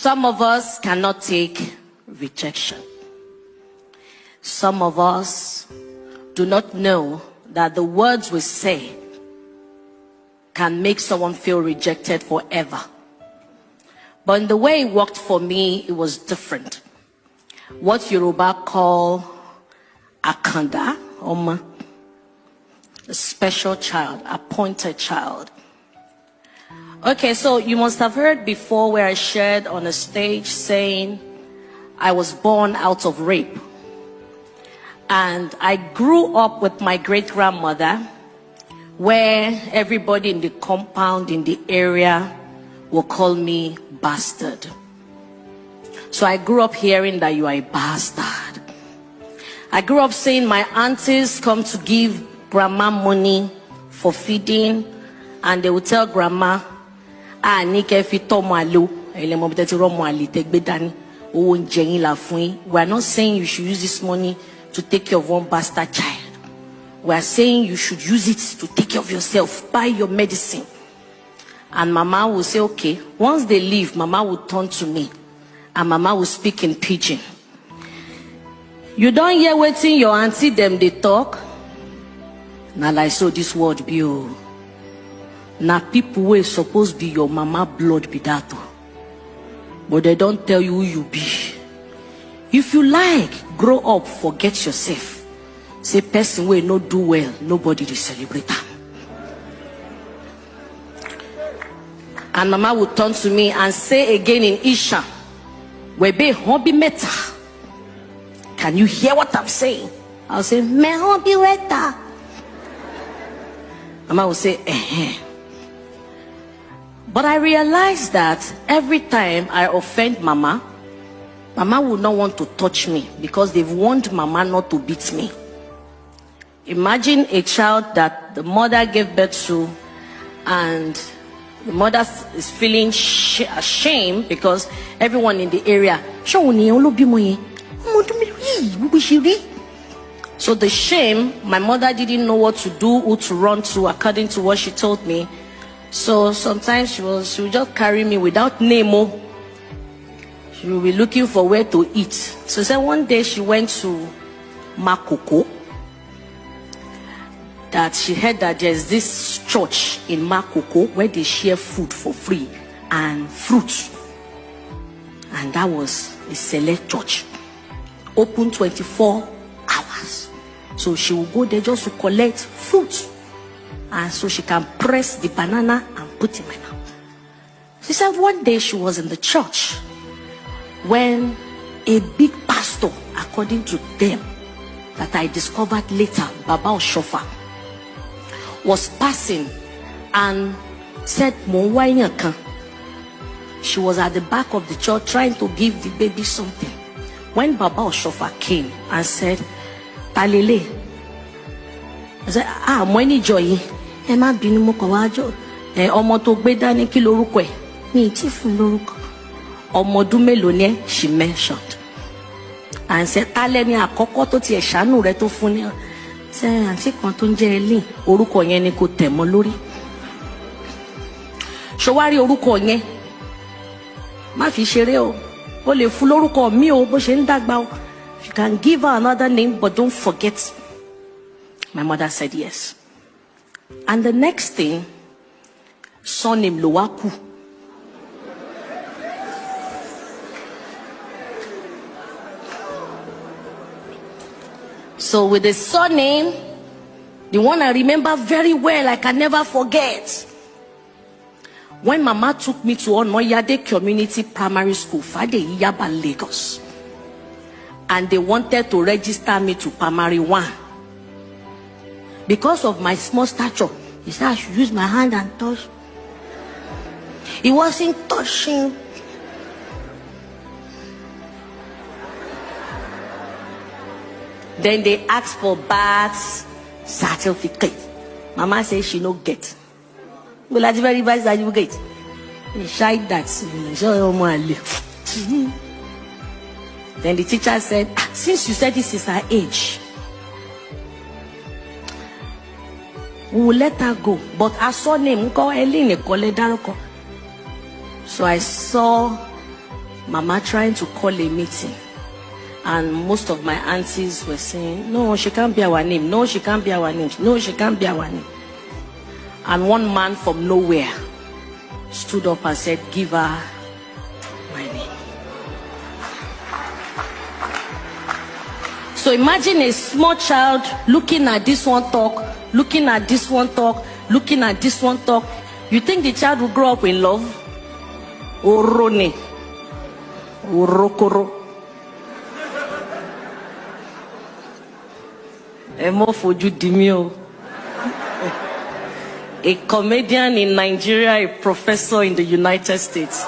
Some of us cannot take rejection. Some of us do not know that the words we say can make someone feel rejected forever. But in the way it worked for me, it was different. What Yoruba call Akanda, Oma, a special child, appointed child. Okay, so you must have heard before where I shared on a stage saying I was born out of rape. And I grew up with my great-grandmother, where everybody in the compound, in the area, will call me bastard. So I grew up hearing that you are a bastard. I grew up seeing my aunties come to give grandma money for feeding, and they would tell grandma, we are not saying you should use this money to take care of one bastard child. We are saying you should use it to take care of yourself, buy your medicine. And Mama will say, okay. Once they leave, Mama will turn to me, and Mama will speak in pidgin. You don't hear waiting your auntie them they talk. Now like so this word be oh. Now people will supposed to be your mama blood be that oh. But they don't tell you who you be. If you like, grow up, forget yourself. Say person will not do well, nobody will celebrate them. And Mama would turn to me and say again in Isha, Webe hobby meta. Can you hear what I'm saying? I'll say, me hobby meta. Mama will say, eh. But I realized that every time I offend Mama, Mama would not want to touch me because they've warned Mama not to beat me. Imagine a child that the mother gave birth to, and the mother is feeling ashamed because everyone in the area. So the shame, my mother didn't know what to do, who to run to, according to what she told me. So sometimes she would just carry me without name. She would be looking for where to eat. So say one day she went to Makoko. That she heard that there's this church in Makoko where they share food for free and fruit. And that was a select church. Open 24 hours. So she will go there just to collect fruit. And so she can press the banana and put in my mouth. She said one day she was in the church when a big pastor, according to them, that I discovered later, Baba Oshofa, was passing and said, she was at the back of the church trying to give the baby something. When Baba Oshofa came and said, Talele, I said, Mweni Joy, Emma Binu Mokawajo, Omoto Bedani Kilorukwe, me Tifun Loruko, Omodumelone, she mentioned. And said, Taleni Akokoto Tia Shanu Reto Funia. Say, àǹtí kan tó ń jẹ́ Helen, orúkọ yẹn ni kò tẹ̀ mọ́ lórí. Ṣọwárí orúkọ yẹn má fi ṣeré o. O lè fún lórúkọ mi o bó ṣe ń dàgbà o. You can give her another name, but don't forget. My mother said yes. And the next thing, surname Lowaku. So with the surname, the one I remember very well, I can never forget. When Mama took me to Onoyade Community Primary School, Fade Iyaba, Lagos, and they wanted to register me to Primary 1. Because of my small stature, he said I should use my hand and touch. He wasn't touching. Then they asked for birth certificate. Mama says she no get. Well, that's very bad that you get. He shied that. Then the teacher said, since you said this is her age, we will let her go. But I saw name. So I saw Mama trying to call a meeting. And most of my aunties were saying, no, she can't be our name. No, she can't be our name. No, she can't be our name. And one man from nowhere stood up and said, give her my name. So imagine a small child looking at this one talk, looking at this one talk, looking at this one talk. You think the child will grow up in love? Orone. Orokoro. Emo foju dimio. A comedian in Nigeria, a professor in the United States.